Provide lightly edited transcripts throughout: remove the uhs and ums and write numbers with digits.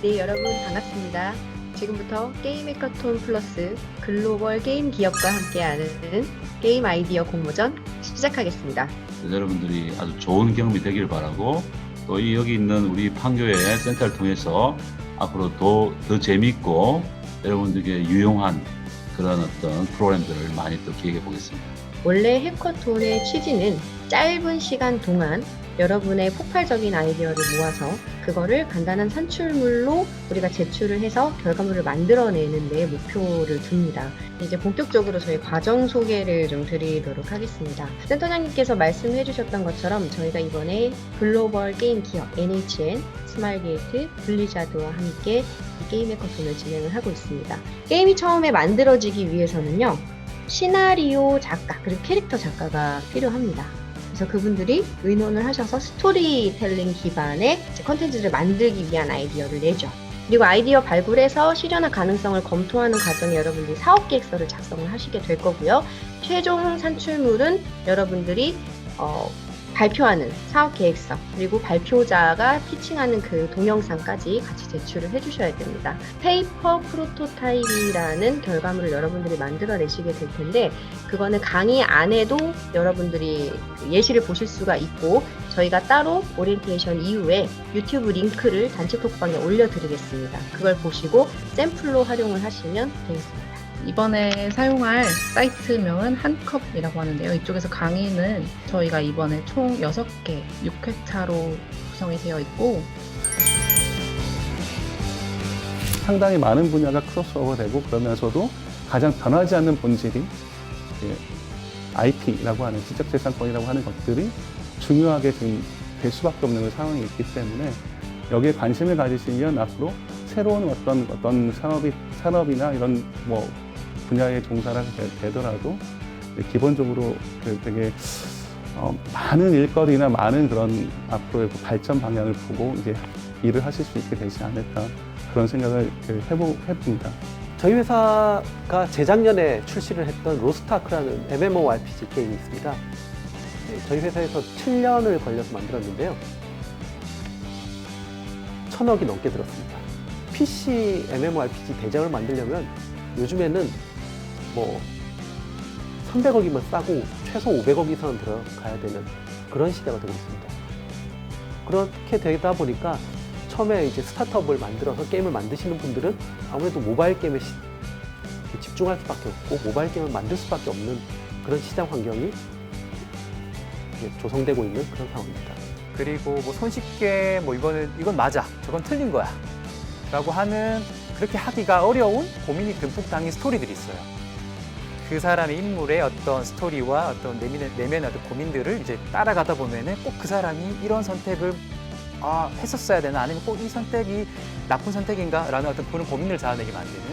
네, 여러분 반갑습니다. 지금부터 게임 해커톤 플러스 글로벌 게임 기업과 함께하는 게임 아이디어 공모전 시작하겠습니다. 여러분들이 아주 좋은 경험이 되길 바라고, 또 여기 있는 우리 판교의 센터를 통해서 앞으로 더 재미있고 여러분들에게 유용한 그런 어떤 프로그램들을 많이 또 기획해 보겠습니다. 원래 해커톤의 취지는 짧은 시간 동안 여러분의 폭발적인 아이디어를 모아서 그거를 간단한 산출물로 우리가 제출을 해서 결과물을 만들어내는 데 목표를 둡니다. 이제 본격적으로 저희 과정 소개를 좀 드리도록 하겠습니다. 센터장님께서 말씀해 주셨던 것처럼 저희가 이번에 글로벌 게임 기업 NHN, 스마일게이트, 블리자드와 함께 이 게임 해커톤을 진행을 하고 있습니다. 게임이 처음에 만들어지기 위해서는요, 시나리오 작가 그리고 캐릭터 작가가 필요합니다. 그래서 그분들이 의논을 하셔서 스토리텔링 기반의 컨텐츠를 만들기 위한 아이디어를 내죠. 그리고 아이디어 발굴해서 실현화 가능성을 검토하는 과정에 여러분들이 사업계획서를 작성을 하시게 될 거고요. 최종 산출물은 여러분들이 발표하는 사업계획서, 그리고 발표자가 피칭하는 그 동영상까지 같이 제출을 해주셔야 됩니다. 페이퍼 프로토타입이라는 결과물을 여러분들이 만들어내시게 될 텐데, 그거는 강의 안에도 여러분들이 예시를 보실 수가 있고, 저희가 따로 오리엔테이션 이후에 유튜브 링크를 단체 톡방에 올려드리겠습니다. 그걸 보시고 샘플로 활용을 하시면 되겠습니다. 이번에 사용할 사이트명은 한컵이라고 하는데요. 이쪽에서 강의는 저희가 이번에 총 6개, 6회차로 구성이 되어 있고, 상당히 많은 분야가 크로스오버되고, 그러면서도 가장 변하지 않는 본질이 IP라고 하는 지적재산권이라고 하는 것들이 중요하게 지금 될 수밖에 없는 상황이 있기 때문에, 여기에 관심을 가지시면 앞으로 새로운 어떤 산업이나 이런 분야에 종사를 하게 되더라도 기본적으로 되게 많은 일거리나 많은 그런 앞으로의 발전 방향을 보고 이제 일을 하실 수 있게 되지 않을까, 그런 생각을 해봅니다. 저희 회사가 재작년에 출시를 했던 로스트아크라는 MMORPG 게임이 있습니다. 저희 회사에서 7년을 걸려서 만들었는데요. 1,000억이 넘게 들었습니다. PC MMORPG 대작을 만들려면 요즘에는 300억이면 싸고 최소 500억 이상은 들어가야 되는 그런 시대가 되고 있습니다. 그렇게 되다 보니까 처음에 이제 스타트업을 만들어서 게임을 만드시는 분들은 아무래도 모바일 게임에 집중할 수밖에 없고, 모바일 게임을 만들 수밖에 없는 그런 시장 환경이 조성되고 있는 그런 상황입니다. 그리고 손쉽게 이건 맞아, 저건 틀린 거야 라고 하는, 그렇게 하기가 어려운 고민이 듬뿍 담긴 스토리들이 있어요. 그 사람의 인물의 어떤 스토리와 어떤 내면의 어떤 고민들을 이제 따라가다 보면은 꼭 그 사람이 이런 선택을 했었어야 되나, 아니면 꼭 이 선택이 나쁜 선택인가 라는 어떤 그런 고민을 자아내게 만드는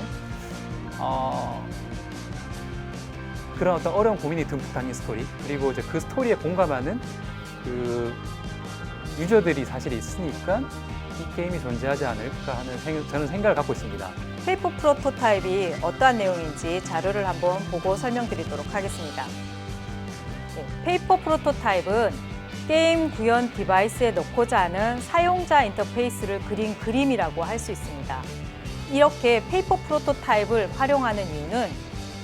그런 어떤 어려운 고민이 듬뿍 담긴 스토리, 그리고 이제 그 스토리에 공감하는 그 유저들이 사실 있으니까 이 게임이 존재하지 않을까 하는 저는 생각을 갖고 있습니다. 페이퍼 프로토타입이 어떠한 내용인지 자료를 한번 보고 설명드리도록 하겠습니다. 페이퍼 프로토타입은 게임 구현 디바이스에 넣고자 하는 사용자 인터페이스를 그린 그림이라고 할 수 있습니다. 이렇게 페이퍼 프로토타입을 활용하는 이유는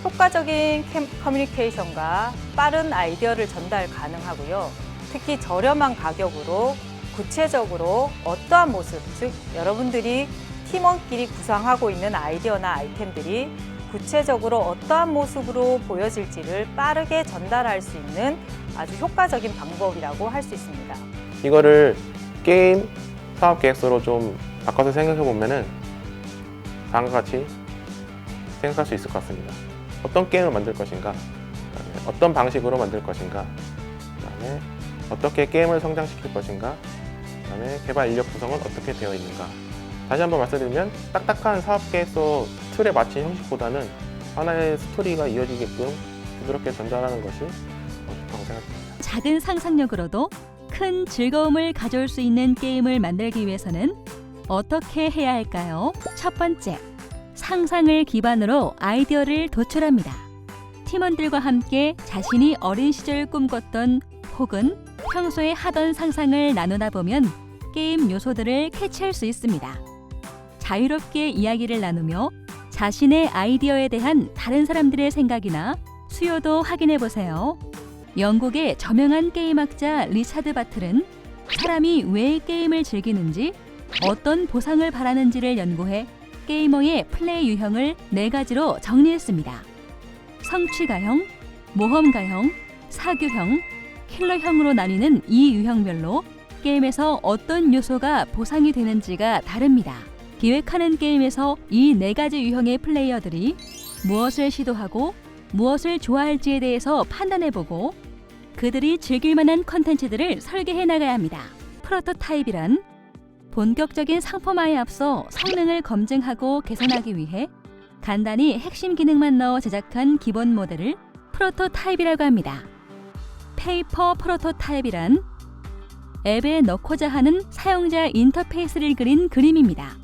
효과적인 커뮤니케이션과 빠른 아이디어를 전달 가능하고요. 특히 저렴한 가격으로 구체적으로 어떠한 모습, 즉 여러분들이 팀원끼리 구상하고 있는 아이디어나 아이템들이 구체적으로 어떠한 모습으로 보여질지를 빠르게 전달할 수 있는 아주 효과적인 방법이라고 할 수 있습니다. 이거를 게임 사업 계획서로 좀 바꿔서 생각해 보면은 다음과 같이 생각할 수 있을 것 같습니다. 어떤 게임을 만들 것인가, 그다음에 어떤 방식으로 만들 것인가, 그다음에 어떻게 게임을 성장시킬 것인가, 그다음에 개발 인력 구성은 어떻게 되어 있는가. 다시 한번 말씀드리면 딱딱한 사업 계획서 틀에 맞춘 형식보다는 하나의 스토리가 이어지게끔 부드럽게 전달하는 것이 좋다고 생각합니다. 작은 상상력으로도 큰 즐거움을 가져올 수 있는 게임을 만들기 위해서는 어떻게 해야 할까요? 첫 번째, 상상을 기반으로 아이디어를 도출합니다. 팀원들과 함께 자신이 어린 시절 꿈꿨던 혹은 평소에 하던 상상을 나누다 보면 게임 요소들을 캐치할 수 있습니다. 자유롭게 이야기를 나누며 자신의 아이디어에 대한 다른 사람들의 생각이나 수요도 확인해 보세요. 영국의 저명한 게임학자 리차드 바틀은 사람이 왜 게임을 즐기는지, 어떤 보상을 바라는지를 연구해 게이머의 플레이 유형을 4가지로 정리했습니다. 성취가형, 모험가형, 사교형, 킬러형으로 나뉘는 이 유형별로 게임에서 어떤 요소가 보상이 되는지가 다릅니다. 기획하는 게임에서 이 4가지 유형의 플레이어들이 무엇을 시도하고 무엇을 좋아할지에 대해서 판단해보고 그들이 즐길 만한 컨텐츠들을 설계해 나가야 합니다. 프로토타입이란 본격적인 상품화에 앞서 성능을 검증하고 개선하기 위해 간단히 핵심 기능만 넣어 제작한 기본 모델을 프로토타입이라고 합니다. 페이퍼 프로토타입이란 앱에 넣고자 하는 사용자 인터페이스를 그린 그림입니다.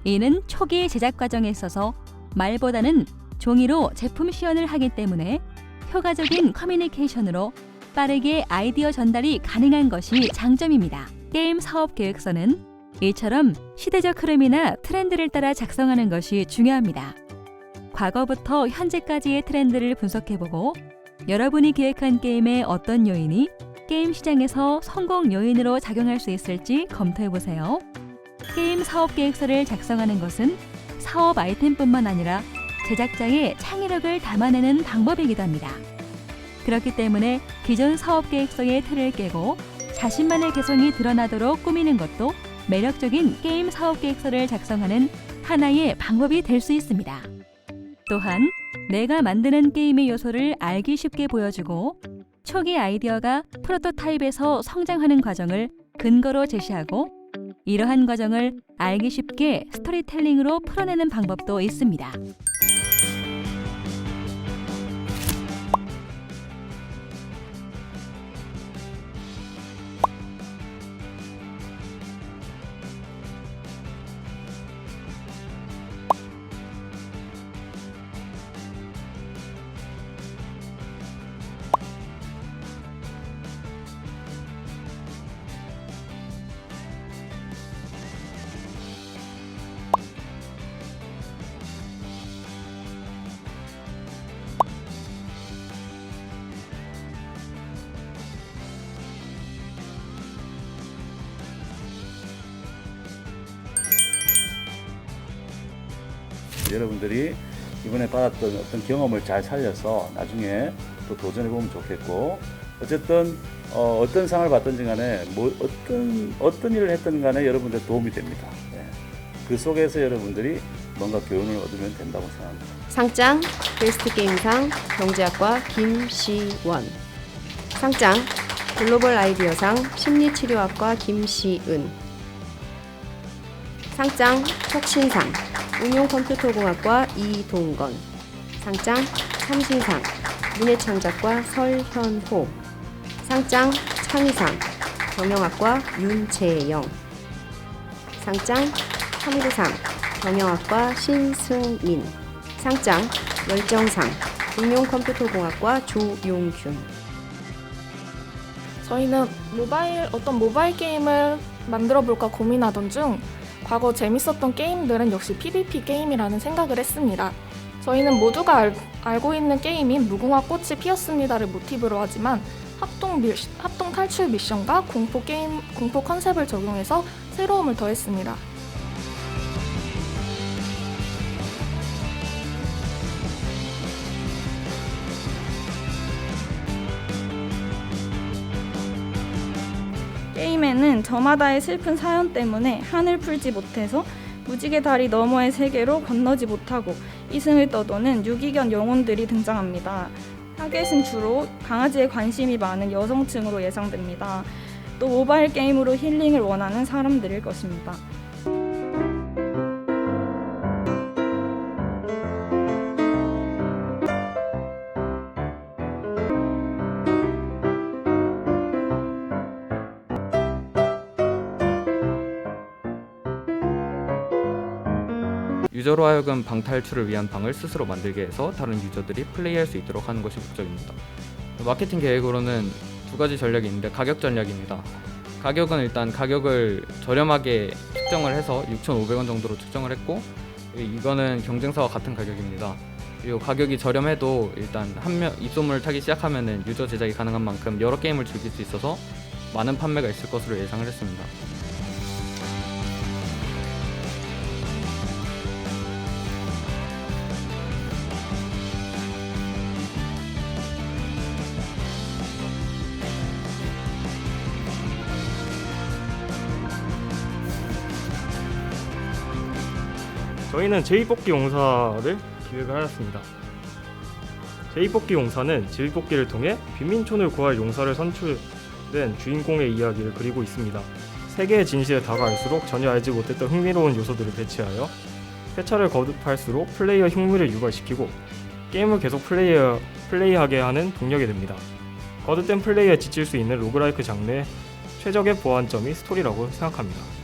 이는 초기 제작 과정에 있어서 말보다는 종이로 제품 시연을 하기 때문에 효과적인 커뮤니케이션으로 빠르게 아이디어 전달이 가능한 것이 장점입니다. 게임 사업 계획서는 이처럼 시대적 흐름이나 트렌드를 따라 작성하는 것이 중요합니다. 과거부터 현재까지의 트렌드를 분석해보고 여러분이 기획한 게임의 어떤 요인이 게임 시장에서 성공 요인으로 작용할 수 있을지 검토해보세요. 게임 사업 계획서를 작성하는 것은 사업 아이템뿐만 아니라 제작자의 창의력을 담아내는 방법이기도 합니다. 그렇기 때문에 기존 사업 계획서의 틀을 깨고 자신만의 개성이 드러나도록 꾸미는 것도 매력적인 게임 사업 계획서를 작성하는 하나의 방법이 될 수 있습니다. 또한 내가 만드는 게임의 요소를 알기 쉽게 보여주고 초기 아이디어가 프로토타입에서 성장하는 과정을 근거로 제시하고 이러한 과정을 알기 쉽게 스토리텔링으로 풀어내는 방법도 있습니다. 여러분들이 이번에 받았던 어떤 경험을 잘 살려서 나중에 또 도전해 보면 좋겠고, 어쨌든 어떤 상을 받든지 간에 어떤 일을 했든 간에 여러분들 도움이 됩니다. 네. 그 속에서 여러분들이 뭔가 교훈을 얻으면 된다고 생각합니다. 상장 베스트 게임상 경제학과 김시원, 상장 글로벌 아이디어상 심리치료학과 김시은, 상장 혁신상 응용컴퓨터공학과 이동건, 상장 삼신상 문예창작과 설현호, 상장 창의상 경영학과 윤채영, 상장 탐구상 경영학과 신승민, 상장 열정상 응용컴퓨터공학과 조용균. 저희는 어떤 모바일 게임을 만들어 볼까 고민하던 중 과거 재밌었던 게임들은 역시 PVP 게임이라는 생각을 했습니다. 저희는 모두가 알고 있는 게임인 무궁화 꽃이 피었습니다를 모티브로 하지만 합동 탈출 미션과 공포 컨셉을 적용해서 새로움을 더했습니다. 게임에는 저마다의 슬픈 사연 때문에 한을 풀지 못해서 무지개 다리 너머의 세계로 건너지 못하고 이승을 떠도는 유기견 영혼들이 등장합니다. 타겟은 주로 강아지에 관심이 많은 여성층으로 예상됩니다. 또 모바일 게임으로 힐링을 원하는 사람들일 것입니다. 유저로 하여금 방 탈출을 위한 방을 스스로 만들게 해서 다른 유저들이 플레이할 수 있도록 하는 것이 목적입니다. 마케팅 계획으로는 두 가지 전략이 있는데 가격 전략입니다. 가격은 일단 가격을 저렴하게 측정을 해서 6,500원 정도로 측정을 했고 이거는 경쟁사와 같은 가격입니다. 그리고 가격이 저렴해도 일단 입소문을 타기 시작하면은 유저 제작이 가능한 만큼 여러 게임을 즐길 수 있어서 많은 판매가 있을 것으로 예상을 했습니다. 저희는 제비뽑기 용사를 기획을 하였습니다. 제비뽑기 용사는 제비뽑기를 통해 빈민촌을 구할 용사를 선출된 주인공의 이야기를 그리고 있습니다. 세계의 진실에 다가갈수록 전혀 알지 못했던 흥미로운 요소들을 배치하여 회차를 거듭할수록 플레이어 흥미를 유발시키고 게임을 계속 플레이하게 하는 동력이 됩니다. 거듭된 플레이에 지칠 수 있는 로그라이크 장르의 최적의 보완점이 스토리라고 생각합니다.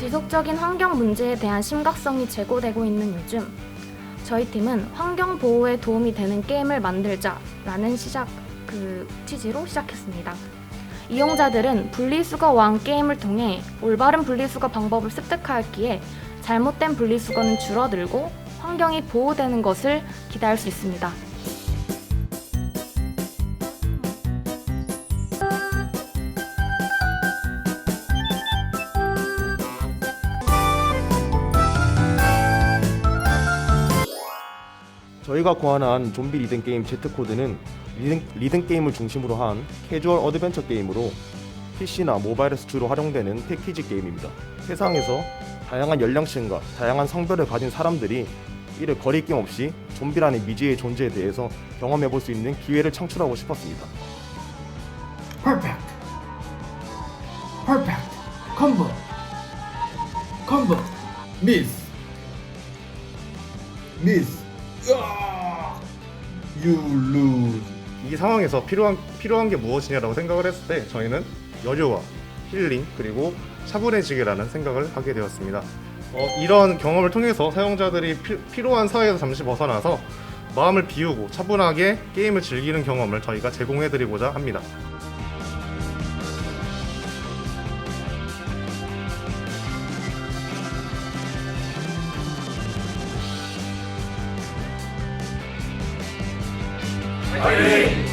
지속적인 환경 문제에 대한 심각성이 제고되고 있는 요즘, 저희 팀은 환경 보호에 도움이 되는 게임을 만들자라는 취지로 시작했습니다. 이용자들은 분리수거왕 게임을 통해 올바른 분리수거 방법을 습득하였기에 잘못된 분리수거는 줄어들고 환경이 보호되는 것을 기대할 수 있습니다. 저희가 고안한 좀비 리듬 게임 Z코드는 리듬 게임을 중심으로 한 캐주얼 어드벤처 게임으로 PC나 모바일에서 주로 활용되는 패키지 게임입니다. 세상에서 다양한 연령층과 다양한 성별을 가진 사람들이 이를 거리낌 없이 좀비라는 미지의 존재에 대해서 경험해볼 수 있는 기회를 창출하고 싶었습니다. Perfect. Combo. Miss. You lose. 이 상황에서 필요한 게 무엇이냐라고 생각을 했을 때 저희는 여유와 힐링 그리고 차분해지기라는 생각을 하게 되었습니다. 이런 경험을 통해서 사용자들이 피로한 사회에서 잠시 벗어나서 마음을 비우고 차분하게 게임을 즐기는 경험을 저희가 제공해드리고자 합니다. 화이팅!